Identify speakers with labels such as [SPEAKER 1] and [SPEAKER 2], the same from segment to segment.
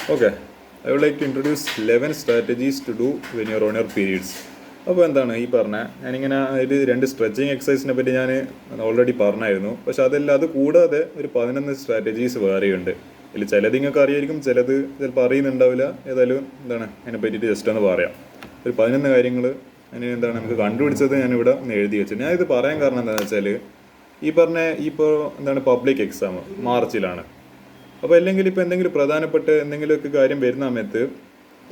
[SPEAKER 1] Okay, I would like to introduce 11 strategies to do when you're on your periods. അപ്പോൾ എന്താണ് ഈ പറഞ്ഞ ഞാനിങ്ങനെ ഒരു 2 സ്ട്രെച്ചിങ് എക്സസൈസിനെ പറ്റി ഞാൻ ഓൾറെഡി പറഞ്ഞായിരുന്നു. പക്ഷെ അത് കൂടാതെ ഒരു 11 സ്ട്രാറ്റജീസ് വേറെയുണ്ട്. ഇതിൽ ചിലത് നിങ്ങൾക്ക് അറിയായിരിക്കും, ചിലത് ചിലപ്പോൾ അറിയുന്നുണ്ടാവില്ല. ഏതായാലും എന്താണ് അതിനെ പറ്റിയിട്ട് ജസ്റ്റ് ഒന്ന് പറയാം. ഒരു 11 കാര്യങ്ങൾ അതിന് എന്താണ് നമുക്ക് കണ്ടുപിടിച്ചത് ഞാനിവിടെ ഒന്ന് എഴുതി വെച്ചു. ഞാൻ ഇത് പറയാൻ കാരണം എന്താണെന്ന് വെച്ചാൽ ഇപ്പോൾ എന്താണ് പബ്ലിക് എക്സാം മാർച്ചിലാണ്. അപ്പോൾ അല്ലെങ്കിൽ ഇപ്പോൾ എന്തെങ്കിലും പ്രധാനപ്പെട്ട എന്തെങ്കിലുമൊക്കെ കാര്യം വരുന്ന സമയത്ത്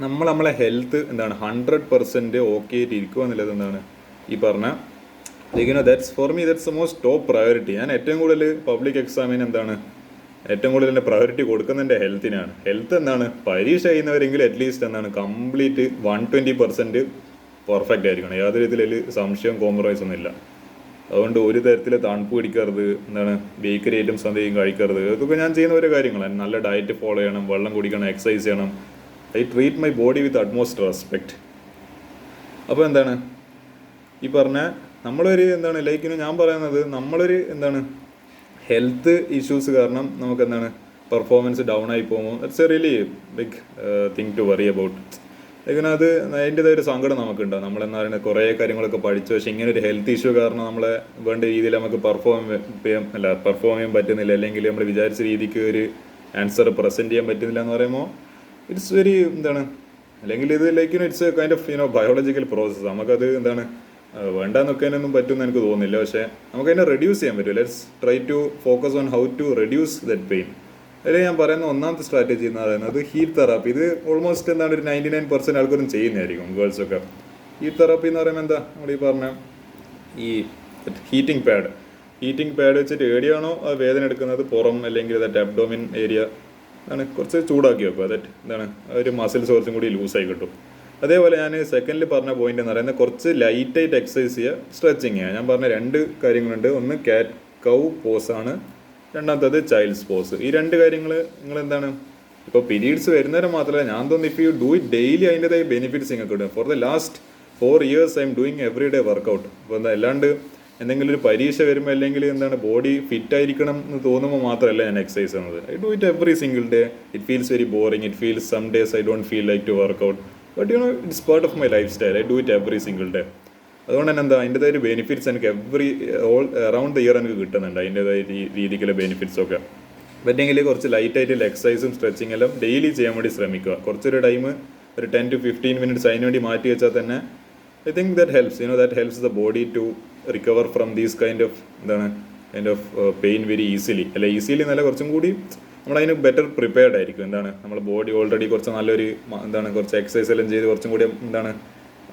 [SPEAKER 1] നമ്മളെ ഹെൽത്ത് എന്താണ് 100% ഓക്കെ ആയിട്ട് ഇരിക്കുക എന്നുള്ളത് എന്താണ് ഈ പറഞ്ഞ that's for me that's the most top priority. ഞാൻ ഏറ്റവും കൂടുതൽ പബ്ലിക് എക്സാമിന് എന്താണ് ഏറ്റവും കൂടുതൽ എൻ്റെ പ്രയോറിറ്റി കൊടുക്കുന്നത് എൻ്റെ ഹെൽത്തിനാണ്. ഹെൽത്ത് എന്താണ് പരീക്ഷ ചെയ്യുന്നവരെങ്കിൽ അറ്റ്ലീസ്റ്റ് എന്താണ് കംപ്ലീറ്റ് 120% പെർഫെക്റ്റ് ആയിരിക്കണം. യാതൊരു രീതിയിൽ സംശയം കോംപ്രമൈസ് ഒന്നും ഇല്ല. അതുകൊണ്ട് ഒരു തരത്തിൽ തണുപ്പ് പിടിക്കരുത്, എന്താണ് ബേക്കറി ഐറ്റംസ് എന്തെങ്കിലും കഴിക്കരുത്. ഇതൊക്കെ ഞാൻ ചെയ്യുന്ന ഓരോ കാര്യങ്ങളാണ്. നല്ല ഡയറ്റ് ഫോളോ ചെയ്യണം, വെള്ളം കുടിക്കണം, എക്സസൈസ് ചെയ്യണം. I treat my body with utmost respect. അപ്പോൾ എന്താണ് ഈ പറഞ്ഞ നമ്മളൊരു എന്താണ് ലൈക്കിന് ഞാൻ പറയുന്നത് നമ്മളൊരു എന്താണ് ഹെൽത്ത് ഇഷ്യൂസ് കാരണം നമുക്ക് എന്താണ് പെർഫോമൻസ് ഡൗൺ ആയി പോകുമ്പോൾ that's a really big thing to worry about. ലൈക്കിന് അത് അതിൻ്റെതായ ഒരു സങ്കടം നമുക്കുണ്ടാവും. നമ്മളെന്ന് പറയുന്നത് കുറേ കാര്യങ്ങളൊക്കെ പഠിച്ചു, പക്ഷേ ഇങ്ങനെ ഒരു ഹെൽത്ത് ഇഷ്യൂ കാരണം നമ്മളെ വേണ്ട രീതിയിൽ നമുക്ക് പെർഫോം ചെയ്യാൻ പറ്റുന്നില്ല, അല്ലെങ്കിൽ നമ്മൾ വിചാരിച്ച രീതിക്ക് ഒരു ആൻസർ പ്രസൻറ്റ് ചെയ്യാൻ പറ്റുന്നില്ല എന്ന് പറയുമ്പോൾ ഇറ്റ്സ് വെരി എന്താണ് അല്ലെങ്കിൽ ഇത് ലൈക്കിന് it's a kind of biological process. നമുക്കത് എന്താണ് വേണ്ടെന്നൊക്കെ അതിനൊന്നും പറ്റുമെന്ന് എനിക്ക് തോന്നുന്നില്ല. പക്ഷേ നമുക്കതിനെ റെഡ്യൂസ് ചെയ്യാൻ പറ്റും. Let's try to focus on how to reduce that pain. അതിൽ ഞാൻ പറയുന്ന ഒന്നാമത്തെ സ്ട്രാറ്റജി എന്ന് പറയുന്നത് ഹീറ്റ് തെറാപ്പി. ഇത് ഓൾമോസ്റ്റ് എന്താണ് ഒരു 99% ആൾക്കാരും ചെയ്യുന്നതായിരിക്കും, ഗേൾസൊക്കെ. ഹീറ്റ് തെറാപ്പി എന്ന് പറയുമ്പോൾ എന്താ നമ്മൾ ഈ പറഞ്ഞ ഈ ഹീറ്റിംഗ് പാഡ് വെച്ചിട്ട് എവിടെയാണോ ആ വേദന എടുക്കുന്നത്, പുറം അല്ലെങ്കിൽ ദറ്റ് അബ്ഡോമിൻ ഏരിയ ആണ് കുറച്ച് ചൂടാക്കി വെക്കുക. ദറ്റ് എന്താണ് ഒരു മസിൽസ് കുറച്ചും കൂടി ലൂസായി കിട്ടും. അതേപോലെ ഞാൻ സെക്കൻഡിൽ പറഞ്ഞ പോയിന്റ് എന്ന് പറയുന്നത് കുറച്ച് ലൈറ്റായിട്ട് എക്സസൈസ് ചെയ്യുക, സ്ട്രെച്ചിങ് ചെയ്യുക. ഞാൻ പറഞ്ഞ 2 കാര്യങ്ങളുണ്ട്. ഒന്ന് കാറ്റ് കൗ പോസാണ്, രണ്ടാമത്തത് ചൈൽഡ്സ് പോസ്. ഈ 2 കാര്യങ്ങൾ നിങ്ങൾ എന്താണ് ഇപ്പോൾ പീരീഡ്സ് വരുന്നവരെ മാത്രമല്ല, ഞാൻ തോന്നുന്നു if you do it daily അതിൻ്റെതായ ബെനിഫിറ്റ്സ് നിങ്ങൾക്ക് കിട്ടും. For the last 4 years I'm doing every day workout. അപ്പോൾ എന്താ അല്ലാണ്ട് എന്തെങ്കിലും ഒരു പരീക്ഷ വരുമ്പോൾ അല്ലെങ്കിൽ എന്താണ് ബോഡി ഫിറ്റ് ആയിരിക്കണം എന്ന് തോന്നുമ്പോൾ മാത്രമല്ല ഞാൻ എക്സസൈസ് ചെയ്യുന്നത്. I do it every single day. It feels very boring, it feels some days I don't feel like to workout, but it's part of my lifestyle. I do it every single day. അതുകൊണ്ട് തന്നെ എന്താ അതിൻ്റെതായ ഒരു benefits എനിക്ക് around the year എനിക്ക് കിട്ടുന്നുണ്ട്. അതിൻ്റെതായ രീതിക്കുള്ള ബെനിഫിറ്റ്സൊക്കെ പറ്റുമെങ്കിൽ കുറച്ച് ലൈറ്റായിട്ടുള്ള എക്സസൈസും സ്ട്രെച്ചിങ് എല്ലാം ഡെയിലി ചെയ്യാൻ വേണ്ടി ശ്രമിക്കുക. കുറച്ചൊരു ടൈം ഒരു 10 to 15 minutes അതിന് വേണ്ടി മാറ്റി വെച്ചാൽ തന്നെ I think that helps that helps the body to recover from these kind of pain very easily. അല്ല ഈസിലി എന്നല്ല, കുറച്ചും കൂടി നമ്മളതിന് ബെറ്റർ പ്രിപ്പയർഡ് ആയിരിക്കും. എന്താണ് നമ്മുടെ ബോഡി ഓൾറെഡി കുറച്ച് നല്ലൊരു കുറച്ച് എക്സസൈസ് എല്ലാം ചെയ്ത് കുറച്ചും കൂടി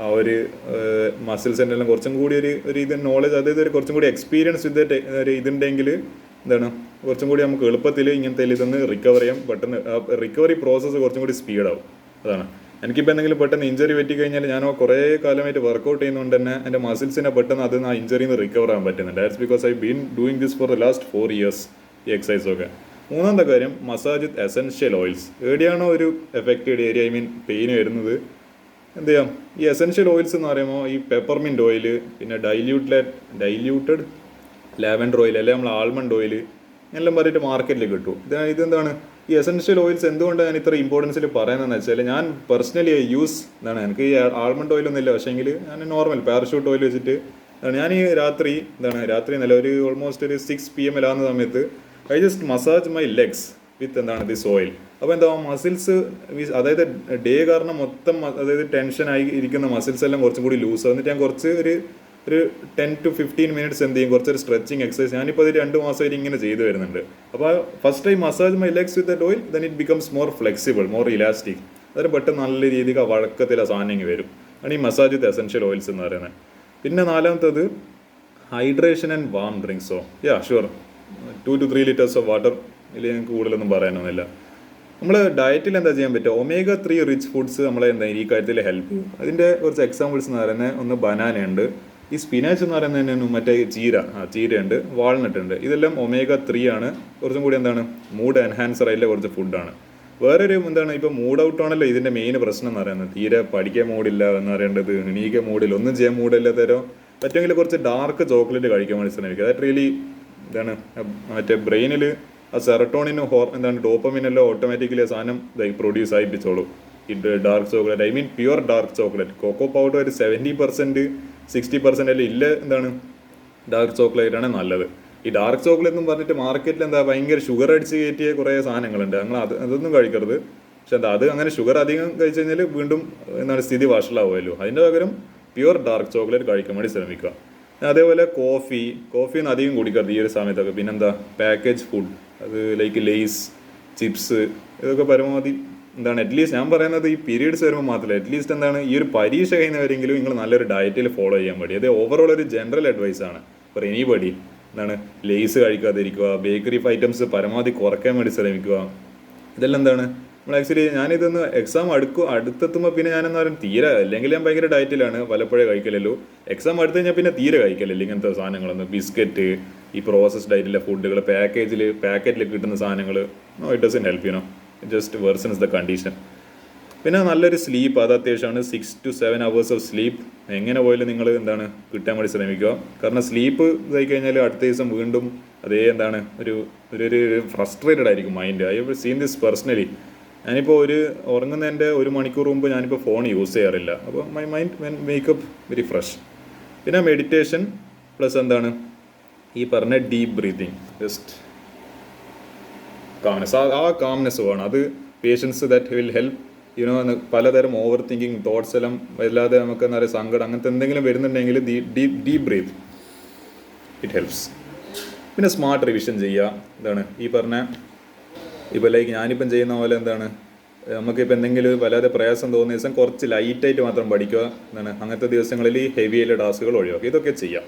[SPEAKER 1] ആ ഒരു മസിൽസിൻ്റെ എല്ലാം കുറച്ചും കൂടി ഒരു ഇത് നോളജ്, അതായത് ഒരു കുറച്ചും കൂടി എക്സ്പീരിയൻസ് ഒരു ഇതുണ്ടെങ്കിൽ കുറച്ചും കൂടി നമുക്ക് എളുപ്പത്തിൽ ഇങ്ങനത്തെ ഇതൊന്ന് റിക്കവർ ചെയ്യാം. പെട്ടെന്ന് റിക്കവറി പ്രോസസ്സ് കുറച്ചും കൂടി സ്പീഡാവും. അതാണ് എനിക്കിപ്പോൾ എന്തെങ്കിലും പെട്ടെന്ന് ഇഞ്ചറി പറ്റിക്കഴിഞ്ഞാൽ ഞാൻ കുറേ കാലമായിട്ട് വർക്കൗട്ട് ചെയ്യുന്നതുകൊണ്ട് തന്നെ എൻ്റെ മസിൽസിനെ പെട്ടെന്ന് ആ ഇഞ്ചറിയിൽ നിന്ന് റിക്കവർ ആകാൻ പറ്റുന്നുണ്ട്. That's because I been doing this four the last 4 years ഈ എക്സസൈസൊക്കെ. മൂന്നാമത്തെ കാര്യം മസാജ് വിത്ത് എസെൻഷ്യൽ ഓയിൽസ്. എവിടെയാണോ ഒരു affected area, I mean pain വരുന്നത്, എന്ത് ചെയ്യാം, ഈ എസെൻഷ്യൽ ഓയിൽസ് എന്ന് പറയുമ്പോൾ ഈ പെപ്പർമിൻറ്റ് ഓയിൽ, പിന്നെ ഡൈല്യൂട്ടഡ് ലാവൻഡർ ഓയിൽ, അല്ലെങ്കിൽ നമ്മൾ ആൽമണ്ട് ഓയിൽ എല്ലാം പറഞ്ഞിട്ട് മാർക്കറ്റിൽ കിട്ടും. ഇതെന്താണ് ഈ എസെൻഷ്യൽ ഓയിൽസ് എന്തുകൊണ്ട് ഞാൻ ഇത്ര ഇമ്പോർട്ടൻസിൽ പറയുന്നതെന്ന് വെച്ചാൽ ഞാൻ പേഴ്സണലി യൂസ് എനിക്ക് ഈ ആൽമണ്ട് ഓയിലൊന്നും ഇല്ല, പക്ഷേങ്കിൽ ഞാൻ നോർമൽ പാരഷൂട്ട് ഓയിൽ വെച്ചിട്ട് ഞാൻ ഈ രാത്രി നല്ല ഒരു ഓൾമോസ്റ്റ് ഒരു 6 PM ആകുന്ന സമയത്ത് I just massage my legs with this oil. അപ്പോൾ എന്താ മസിൽസ്, അതായത് ഡേ കാരണം മൊത്തം അതായത് ടെൻഷനായി ഇരിക്കുന്ന മസിൽസ് എല്ലാം കുറച്ചും കൂടി ലൂസ്. എന്നിട്ട് ഞാൻ കുറച്ച് ഒരു 10 to 15 minutes എന്ത് ചെയ്യും, കുറച്ചൊരു സ്ട്രെച്ചിങ് എക്സസൈസ് ഞാനിപ്പോൾ അത് 2 മാസമായിട്ട് ഇങ്ങനെ ചെയ്തു വരുന്നുണ്ട്. അപ്പോൾ first I massage my legs with that oil, then it becomes more flexible, more elastic. അതൊരു പെട്ടെന്ന് നല്ല രീതിക്ക് ആ വഴക്കത്തിൽ ആ സാധനം വരും. ആണ് ഈ മസാജ് വിത്ത് എസെൻഷ്യൽ ഓയിൽസ് എന്ന് പറയുന്നത്. പിന്നെ നാലാമത്തത് ഹൈഡ്രേഷൻ ആൻഡ് വാം ഡ്രിങ്ക്സോ. Sure 2 to 3 liters of water. ഇതിൽ ഞങ്ങൾക്ക് കൂടുതലൊന്നും പറയാനൊന്നുമില്ല. നമ്മൾ ഡയറ്റിൽ എന്താ ചെയ്യാൻ പറ്റുക, omega-3 റിച്ച് ഫുഡ്സ് നമ്മളെ ഈ കാര്യത്തിൽ ഹെൽപ്പ് ചെയ്യും. അതിൻ്റെ കുറച്ച് എക്സാമ്പിൾസ് എന്ന് പറയുന്നത് ഒന്ന് ബനാനയുണ്ട്, ഈ സ്പിനാച്ച് എന്ന് പറയുന്നതിന് മറ്റേ ചീരയുണ്ട്, വാൾനട്ട് ഉണ്ട്. ഇതെല്ലാം omega-3 ആണ്. കുറച്ചും കൂടി മൂഡ് എൻഹാൻസർ ആയിട്ടുള്ള കുറച്ച് ഫുഡാണ്. വേറൊരു ഇപ്പോൾ മൂഡ് ഔട്ട് ആണല്ലോ ഇതിൻ്റെ മെയിൻ പ്രശ്നം എന്ന് പറയുന്നത്. തീരെ പഠിക്കാൻ മൂടില്ല എന്ന് പറയേണ്ടത്, എണീക്കാൻ മൂടില്ല, ഒന്നും ചെയ്യാൻ മൂടില്ല തരോ. പറ്റുമെങ്കിൽ കുറച്ച് ഡാർക്ക് ചോക്ലേറ്റ് കഴിക്കാൻ വേണ്ടി ശ്രമിക്കുക. ദാറ്റ് റിയലി മറ്റേ ബ്രെയിനിൽ ആ സെറട്ടോണിനും എന്താണ് ഡോപ്പമിനെല്ലാം ഓട്ടോമാറ്റിക്കലി ആ സാധനം പ്രൊഡ്യൂസ് ആയിപ്പിച്ചോളൂ. ഈ dark chocolate, I mean pure dark chocolate. Cocoa powder ഒരു 70% 60% എല്ലാം ഇല്ല എന്താണ് ഡാർക്ക് ചോക്ലേറ്റ് ആണ് നല്ലത്. ഈ ഡാർക്ക് ചോക്ലേറ്റ് എന്ന് പറഞ്ഞിട്ട് മാർക്കറ്റിൽ എന്താ ഭയങ്കര ഷുഗർ അടിച്ച് കയറ്റിയ കുറേ സാധനങ്ങളുണ്ട്. നിങ്ങൾ അതൊന്നും കഴിക്കരുത്. പക്ഷെ എന്താ അത് അങ്ങനെ ഷുഗർ അധികം കഴിച്ചു കഴിഞ്ഞാൽ വീണ്ടും എന്താണ് സ്ഥിതി വഷളാവുമല്ലോ. അതിൻ്റെ പകരം പ്യുവർ ഡാർക്ക് ചോക്ലേറ്റ് കഴിക്കാൻ വേണ്ടി ശ്രമിക്കുക. അതേപോലെ കോഫിയൊന്നും അധികം കുടിക്കരുത് ഈ ഒരു സമയത്തൊക്കെ. പിന്നെന്താ പാക്കേജ് ഫുഡ്, അത് ലൈക്ക് ലേസ്, ചിപ്സ്, ഇതൊക്കെ പരമാവധി എന്താണ് അറ്റ്ലീസ്റ്റ് ഞാൻ പറയുന്നത് ഈ പീരീഡ്സ് വരുമ്പോൾ മാത്രമല്ല, അറ്റ്ലീസ്റ്റ് എന്താണ് ഈ ഒരു പരീക്ഷ കഴിയുന്നവരെങ്കിലും നിങ്ങൾ നല്ലൊരു ഡയറ്റിൽ ഫോളോ ചെയ്യാൻ വേണ്ടി. അത് ഓവറോൾ ഒരു ജനറൽ അഡ്വൈസ് ആണ് ഫോർ എനിബഡി. എന്താണ് ലേസ് കഴിക്കാതിരിക്കുക, ബേക്കറി ഐറ്റംസ് പരമാവധി കുറയ്ക്കാൻ വേണ്ടി ശ്രമിക്കുക. ഇതെല്ലാം എന്താണ് നമ്മൾ ആക്ച്വലി ഞാനിതൊന്ന് എക്സാം അടുത്തെത്തുമ്പോൾ പിന്നെ ഞാനെന്ന് പറയുന്നത് തീരെ, അല്ലെങ്കിൽ ഞാൻ ഭയങ്കര ഡയറ്റിലാണ്, പലപ്പോഴേ കഴിക്കലല്ലോ. എക്സാം അടുത്ത് കഴിഞ്ഞാൽ പിന്നെ തീരെ കഴിക്കലില്ല ഇങ്ങനത്തെ സാധനങ്ങളൊന്നും. ബിസ്ക്കറ്റ്, ഈ പ്രോസസ്ഡ് ആയിട്ടുള്ള ഫുഡുകൾ, പാക്കറ്റിൽ കിട്ടുന്ന സാധനങ്ങൾ, no it doesn't help just worsens the condition. പിന്നെ നല്ലൊരു സ്ലീപ്പ്, അത് അത്യാവശ്യമാണ്. 6 to 7 hours ഓഫ് സ്ലീപ്പ് എങ്ങനെ പോയാലും നിങ്ങൾ എന്താണ് കിട്ടാൻ വേണ്ടി ശ്രമിക്കുക. കാരണം സ്ലീപ്പ് ഇതായി കഴിഞ്ഞാൽ അടുത്ത ദിവസം വീണ്ടും അതേ എന്താണ് ഒരു ഫ്രസ്ട്രേറ്റഡ് ആയിരിക്കും mind. I have seen this personally. ഞാനിപ്പോൾ ഉറങ്ങുന്നതിൻ്റെ 1 മണിക്കൂർ മുമ്പ് ഞാനിപ്പോൾ ഫോൺ യൂസ് ചെയ്യാറില്ല. അപ്പോൾ my mind makeup very fresh. പിന്നെ മെഡിറ്റേഷൻ പ്ലസ് എന്താണ് ഈ പറഞ്ഞ ഡീപ്പ് ബ്രീതിങ്, ജസ്റ്റ് കാംനെസ്. ആ കാംനെസ് വേണം. അത് പേഷ്യൻസ് ദാറ്റ് വിൽ ഹെൽപ്പ് പലതരം ഓവർ തിങ്കിങ് തോട്ട്സ് എല്ലാം വല്ലാതെ നമുക്ക് എന്താ പറയുക സങ്കടം അങ്ങനത്തെ എന്തെങ്കിലും വരുന്നുണ്ടെങ്കിൽ ഡീപ്പ് ബ്രീത്ത്, ഇറ്റ് ഹെൽപ്സ്. പിന്നെ സ്മാർട്ട് റിവിഷൻ ചെയ്യുക. എന്താണ് ഈ പറഞ്ഞ ഇപ്പോൾ ലൈക്ക് ഞാനിപ്പം ചെയ്യുന്ന പോലെ എന്താണ് നമുക്കിപ്പോൾ എന്തെങ്കിലും വല്ലാതെ പ്രയാസം തോന്നുന്ന ദിവസം കുറച്ച് ലൈറ്റായിട്ട് മാത്രം പഠിക്കുക. എന്താണ് അങ്ങനത്തെ ദിവസങ്ങളിൽ ഹെവി ആയിട്ടുള്ള ടാസ്കുകൾ ഒഴിവാക്കുക. ഇതൊക്കെ ചെയ്യാം.